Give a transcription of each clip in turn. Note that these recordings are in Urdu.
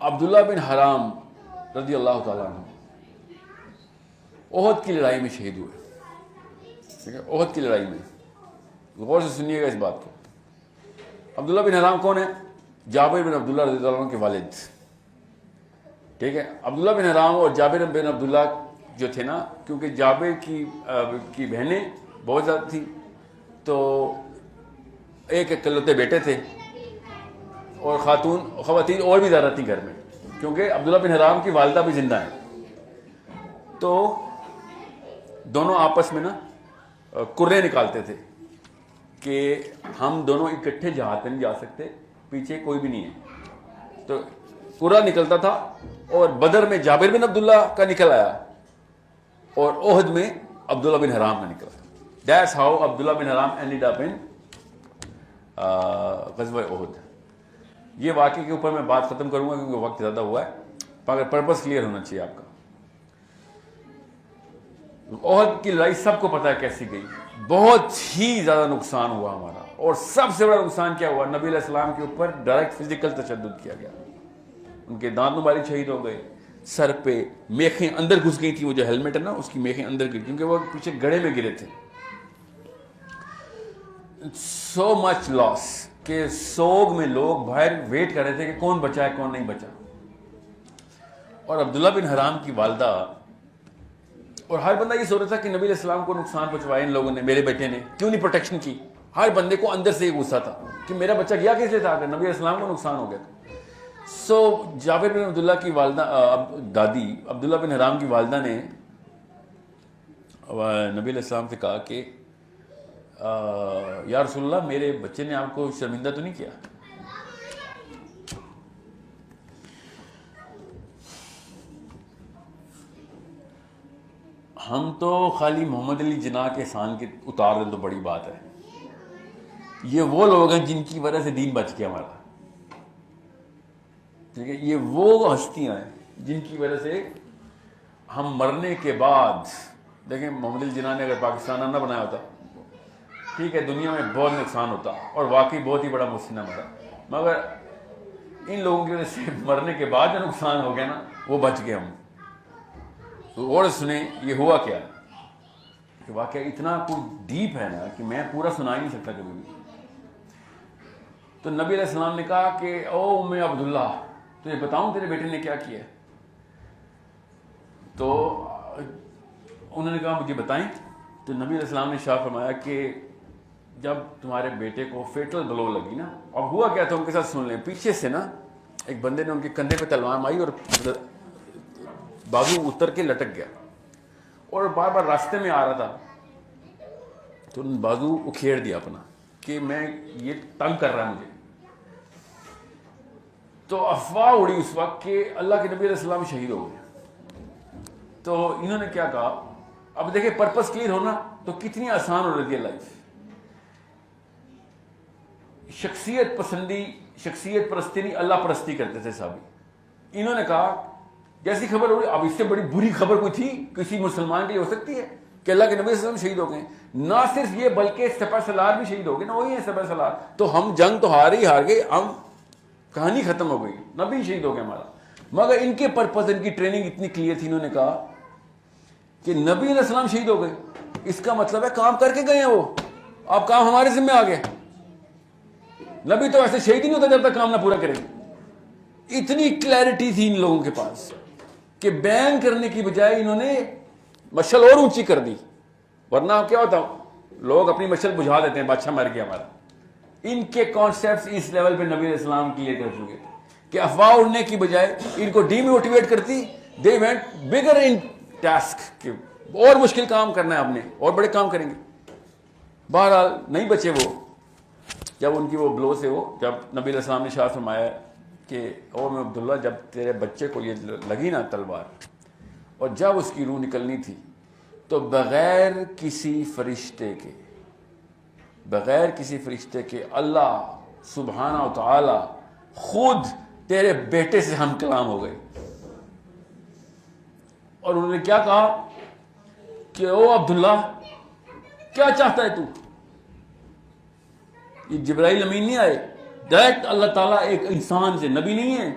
عبداللہ بن حرام رضی اللہ تعالیٰ عنہ احد کی لڑائی میں شہید ہوئے. ٹھیک ہے, احد کی لڑائی میں, غور سے سنیے گا اس بات کو. عبداللہ بن حرام کون ہے؟ جابر بن عبداللہ رضی اللہ عنہ کے والد. ٹھیک ہے, عبداللہ بن حرام اور جابر بن عبداللہ جو تھے نا, کیونکہ جابر کی بہنیں بہت زیادہ تھیں, تو ایک اکلوتے بیٹے تھے, اور خواتین اور بھی زیادہ تھیں گھر میں, کیونکہ عبداللہ بن حرام کی والدہ بھی زندہ ہیں. تو دونوں آپس میں نا کرے نکالتے تھے کہ ہم دونوں اکٹھے جہاد پہ نہیں جا سکتے, پیچھے کوئی بھی نہیں ہے. تو کرا نکلتا تھا, اور بدر میں جابر بن عبداللہ کا نکل آیا, اور احد میں عبداللہ بن حرام کا نکلا. دیٹس ہاؤ عبداللہ بن حرام اینڈ اپ ان غزوہ احد. یہ واقعے کے اوپر میں بات ختم کروں گا کیونکہ وقت زیادہ ہوا ہے, مگر پرپس کلیئر ہونا چاہیے آپ کا. احد کی لڑائی سب کو پتہ ہے کیسی گئی, بہت ہی زیادہ نقصان ہوا ہمارا, اور سب سے بڑا نقصان کیا ہوا؟ نبی علیہ السلام کے اوپر ڈائریکٹ فزیکل تشدد کیا گیا. ان کے دانت مبارک شہید ہو گئے, سر پہ میخیں اندر گھس گئی تھی, وہ جو ہیلمٹ ہے نا اس کی میخیں اندر گر, کیونکہ وہ پیچھے گڑھے میں گرے تھے. سو مچ لاس کہ سوگ میں لوگ باہر ویٹ کر رہے تھے کہ کون بچا ہے کون نہیں بچا. اور عبداللہ بن حرام کی والدہ, اور ہر بندہ یہ سوچ رہا تھا کہ نبی علیہ السلام کو نقصان پہنچوایا ان لوگوں نے, میرے بیٹے نے کیوں نہیں پروٹیکشن کی. ہر بندے کو اندر سے یہ غصہ تھا کہ میرا بچہ گیا کس لیے تھا, اگر نبی علیہ السلام کو نقصان ہو گیا. سو جابر بن عبداللہ کی والدہ, دادی عبداللہ بن حرام کی والدہ نے نبی علیہ السلام سے کہا کہ یا رسول اللہ, میرے بچے نے آپ کو شرمندہ تو نہیں کیا؟ ہم تو خالی محمد علی جناح کے سان کے اتار دیں تو بڑی بات ہے. یہ وہ لوگ ہیں جن کی وجہ سے دین بچ گیا ہمارا. ٹھیک ہے, یہ وہ ہستیاں ہیں جن کی وجہ سے ہم مرنے کے بعد, دیکھیں محمد علی جناح نے اگر پاکستان نہ بنایا ہوتا, ٹھیک ہے, دنیا میں بہت نقصان ہوتا, اور واقعی بہت ہی بڑا محسن مرا, مگر ان لوگوں کی وجہ سے مرنے کے بعد جو نقصان ہو گیا نا, وہ بچ گئے ہم. اور سنیں یہ ہوا کیا, کہ واقعہ اتنا کوئی ڈیپ ہے نا کہ میں پورا سنا ہی نہیں سکتا کبھی بھی. تو نبی علیہ السلام نے کہا کہ او ام عبداللہ, تجھے بتاؤں تیرے بیٹے نے کیا کیا؟ تو انہوں نے کہا مجھے بتائیں. تو نبی علیہ السلام نے ارشاد فرمایا کہ جب تمہارے بیٹے کو فیٹل بلو لگی نا, اب ہوا کیا تھا ان کے ساتھ سن لیں. پیچھے سے نا ایک بندے نے ان کے کندھے پہ تلوار ماری اور بازو اتر کے لٹک گیا, اور بار بار راستے میں آ رہا تھا, تو ان بازو اکھیڑ دیا اپنا کہ میں یہ تنگ کر رہا ہے مجھے. تو افواہ اڑی اس وقت کہ اللہ کے نبی علیہ السلام شہید ہو گئے. تو انہوں نے کیا کہا, اب دیکھیں پرپس کلیئر ہونا تو کتنی آسان ہو رہی ہے لائف. شخصیت پسندی, شخصیت پرستی نہیں, اللہ پرستی کرتے تھے صاحب. انہوں نے کہا جیسی خبر ہوئی, اب اس سے بڑی بری خبر کوئی تھی کسی مسلمان کے لیے ہو سکتی ہے کہ اللہ کے نبی صلی اللہ علیہ وسلم شہید ہو گئے؟ نہ صرف یہ بلکہ سپہ سالار بھی شہید ہو گئے نا, وہی ہیں سپہ سالار. تو ہم جنگ تو ہار گئے, ہم کہانی ختم ہو گئی, نبی شہید ہو گئے ہمارا. مگر ان کے پرپز, ان کی ٹریننگ اتنی کلیئر تھی, انہوں نے کہا کہ نبی علیہ السلام شہید ہو گئے, اس کا مطلب ہے کام کر کے گئے ہیں وہ, اب کام ہمارے ذمہ آ گئے. نبی تو ایسے شہید ہی نہیں ہوتا جب تک کام نہ پورا کریں. اتنی کلیئرٹی تھی ان لوگوں کے پاس کہ بیان کرنے کی بجائے انہوں نے مشعل اور اونچی کر دی. ورنہ کیا ہوتا, لوگ اپنی مشعل بجھا دیتے ہیں, بادشاہ مر گیا ہمارا. ان کے کانسیپٹس اس لیول پہ نبی علیہ السلام کلیئر کر چکے کہ افواہ اڑنے کی بجائے ان کو ڈی موٹیویٹ کرتی. They went bigger in task, کہ اور مشکل کام کرنا ہے, ہم نے اور بڑے کام کریں گے. بہرحال نہیں بچے وہ, جب ان کی وہ بلو سے وہ, جب نبی علیہ السلام نے ارشاد فرمایا کہ او میں عبداللہ, جب تیرے بچے کو یہ لگی نا تلوار, اور جب اس کی روح نکلنی تھی, تو بغیر کسی فرشتے کے اللہ سبحانہ و تعالی خود تیرے بیٹے سے ہم کلام ہو گئے. اور انہوں نے کیا کہا کہ او عبداللہ کیا چاہتا ہے تو؟ یہ جبرائیل امین نہیں آئے, ڈائریکٹ اللہ تعالیٰ ایک انسان سے, نبی نہیں ہے,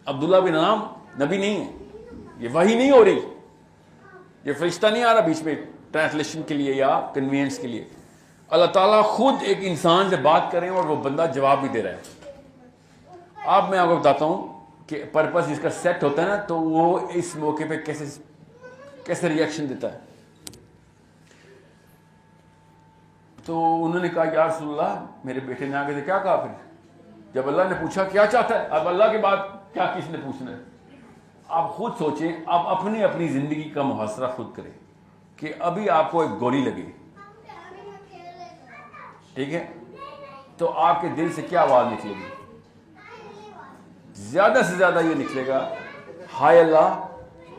عبداللہ بن حرام نبی نہیں ہے, یہ وحی نہیں ہو رہی, یہ فرشتہ نہیں آ رہا بیچ میں ٹرانسلیشن کے لیے یا کنوینس کے لیے. اللہ تعالیٰ خود ایک انسان سے بات کریں اور وہ بندہ جواب بھی دے رہا ہے. اب میں آپ کو بتاتا ہوں کہ پرپس اس کا سیٹ ہوتا ہے نا, تو وہ اس موقع پہ کیسے ریئیکشن دیتا ہے. تو انہوں نے کہا یا رسول اللہ, میرے بیٹے نے آگے سے کیا کہا پھر جب اللہ نے پوچھا کیا چاہتا ہے, اب اللہ کے بعد کیا کس نے پوچھنا ہے. آپ خود سوچیں, آپ اپنی زندگی کا محاصرہ خود کریں کہ ابھی آپ کو ایک گولی لگی, ٹھیک ہے, تو آپ کے دل سے کیا آواز نکلے گی؟ زیادہ سے زیادہ یہ نکلے گا ہائے اللہ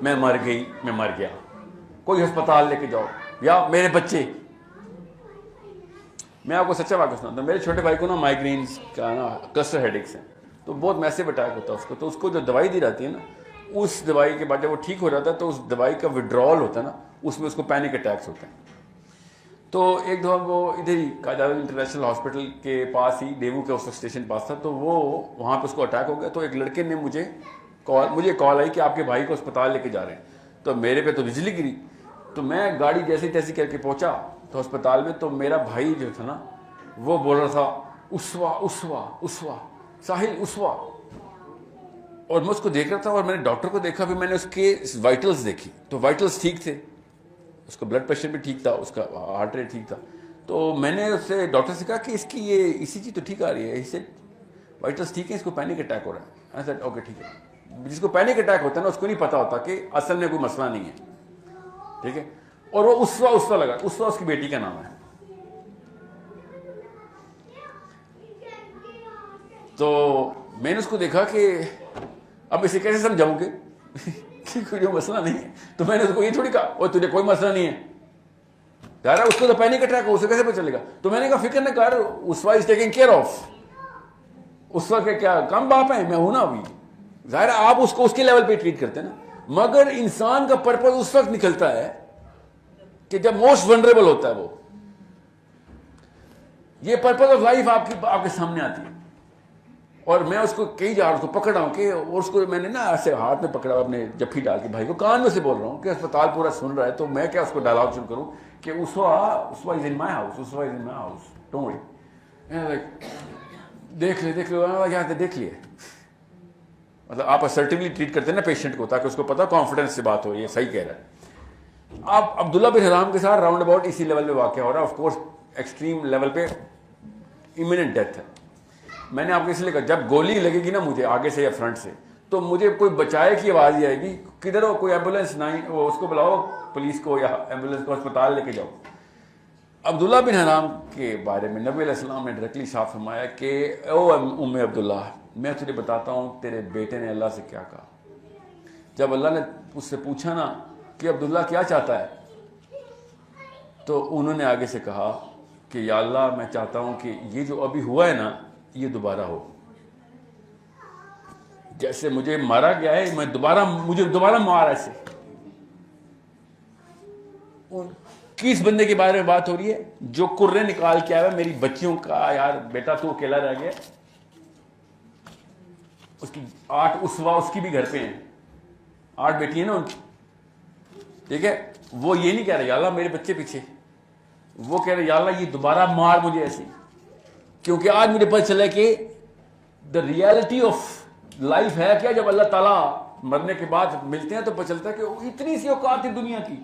میں مر گئی, میں مر گیا, کوئی ہسپتال لے کے جاؤ, یا میرے بچے. میں آپ کو سچا واقعہ سناتا ہوں. میرے چھوٹے بھائی کو نا مائیگرینز کا نا کلسٹر ہیڈیکس ہیں, تو بہت میسیو اٹیک ہوتا ہے اس کو. تو اس کو جو دوائی دی جاتی ہے نا, اس دوائی کے بعد جب وہ ٹھیک ہو جاتا ہے تو اس دوائی کا وڈرال ہوتا ہے نا, اس میں اس کو پینک اٹیکس ہوتے ہیں. تو ایک دفعہ وہ ادھر ہی قائداعظم انٹرنیشنل ہاسپٹل کے پاس ہی ڈیمو کے اس اسٹیشن پاس تھا, تو وہ وہاں پہ اس کو اٹیک ہو گیا. تو ایک لڑکے نے مجھے کال آئی کہ آپ کے بھائی کو اسپتال لے کے جا رہے ہیں. تو میرے پہ تو بجلی گری, تو میں گاڑی جیسی تیسی کر کے پہنچا تو اسپتال میں. تو میرا بھائی جو تھا نا وہ بول رہا تھا اسوا اسوا اسوا ساحل اسوا, اور میں اس کو دیکھ رہا تھا. اور میں نے ڈاکٹر کو دیکھا, پھر میں نے اس کے وائٹلز دیکھی تو وائٹلز ٹھیک تھے, اس کا بلڈ پریشر بھی ٹھیک تھا, اس کا ہارٹ ریٹ ٹھیک تھا. تو میں نے اس سے ڈاکٹر سے کہا کہ اس کی یہ ECG تو ٹھیک آ رہی ہے, اس سے وائٹلز ٹھیک ہے, اس کو پینک اٹیک ہو رہا ہے. سر اوکے ٹھیک ہے. جس کو پینک اٹیک ہوتا ہے نا اس کو نہیں پتا ہوتا کہ اصل میں کوئی مسئلہ نہیں ہے, ٹھیک ہے. اور وہ اسوا لگا, اسوا اس کی بیٹی کا نام ہے. تو میں نے اس کو دیکھا کہ اب اسے کیسے سمجھاؤں گے کہ کوئی مسئلہ نہیں ہے. تو میں نے اس کو یہ تھوڑی کہا اور تجھے کوئی مسئلہ نہیں ہے, ظاہر ہے اس کو تو پینک اٹیک ہو, اسے کیسے پتہ چلے گا. تو میں نے کہا فکر نہ کر, اسوا از ٹیکنگ کیئر آف. اسوا کے کیا کم باپ ہیں, میں ہوں نا ابھی. ظاہر ہے آپ اس کو اس کے لیول پہ ٹریٹ کرتے ہیں نا, مگر انسان کا پرپز اس وقت نکلتا ہے کہ جب موسٹ ونڈریبل ہوتا ہے. وہ یہ پرپز آف لائف آپ کے سامنے آتی ہے. اور میں اس کو کہیں جا رہا ہوں, اس کو پکڑ رہا ہوں کہ, اور اس کو میں نے نا ایسے ہاتھ میں پکڑا اپنے جفی ڈال کے, بھائی کو کان میں سے بول رہا ہوں کہ اسپتال پورا سن رہا ہے. تو میں کیا اس کو ڈائلاگ شروع کروں کہ اسوا از ان مائی ہاؤس, اسوا is in my house, don't worry, دیکھ لے یہاں سے دیکھ لیے. مطلب آپ اسرٹیولی ٹریٹ کرتے ہیں نا پیشنٹ کو, تاکہ اس کو پتا کانفیڈنس سے بات ہو رہی ہے, صحیح کہہ رہا ہے. آپ عبداللہ بن حرام کے ساتھ راؤنڈ اباؤٹ اسی لیول پہ واقع ہو رہا ہے. آف کورس ایکسٹریم لیول پہ امیننٹ ڈیتھ ہے. میں نے آپ کو اس لیے کہا جب گولی لگے گی نا مجھے آگے سے یا فرنٹ سے, تو مجھے کوئی بچائے کی آواز ہی آئے گی, کدھر ہو, کوئی ایمبولینس نہیں, وہ اس کو بلاؤ پولیس کو یا ایمبولینس کو, اسپتال لے کے جاؤ. عبداللہ بن حرام کے بارے میں نبی علیہ السلام نے ڈائریکٹلی صاف فرمایا کہ او ام عبداللہ, میں تجھے بتاتا ہوں تیرے بیٹے نے اللہ سے کیا کہا. جب اللہ نے اس سے پوچھا نا کہ عبداللہ کیا چاہتا ہے, تو انہوں نے آگے سے کہا کہ یا اللہ میں چاہتا ہوں کہ یہ جو ابھی ہوا ہے نا یہ دوبارہ ہو, جیسے مجھے مارا گیا ہے مجھے دوبارہ مارا. ایسے کس بندے کے بارے میں بات ہو رہی ہے جو کرے نکال کے آیا میری بچیوں کا, یار بیٹا تو اکیلا رہ گیا, اس کی 8 اسوا اس کی بھی گھر پہ ہیں, 8 بیٹی ہیں نا ان کی, ٹھیک ہے. وہ یہ نہیں کہہ رہے یا اللہ میرے بچے پیچھے, وہ کہہ رہے یا اللہ یہ دوبارہ مار مجھے ایسی. کیونکہ آج مجھے پتہ چلا کہ دا ریالٹی آف لائف ہے کیا, جب اللہ تعالیٰ مرنے کے بعد ملتے ہیں تو پتہ چلتا ہے کہ اتنی سی اوقات ہے دنیا کی,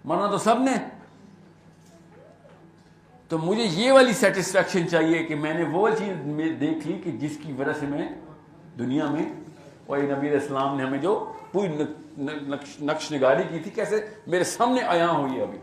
مرنا تو سب نے. تو مجھے یہ والی سیٹسفیکشن چاہیے کہ میں نے وہ چیز دیکھ لی کہ جس کی وجہ سے میں دنیا میں, اور نبی علیہ السلام نے ہمیں جو پوری نقش نگاری کی تھی, کیسے میرے سامنے آیا ہوئی ابھی.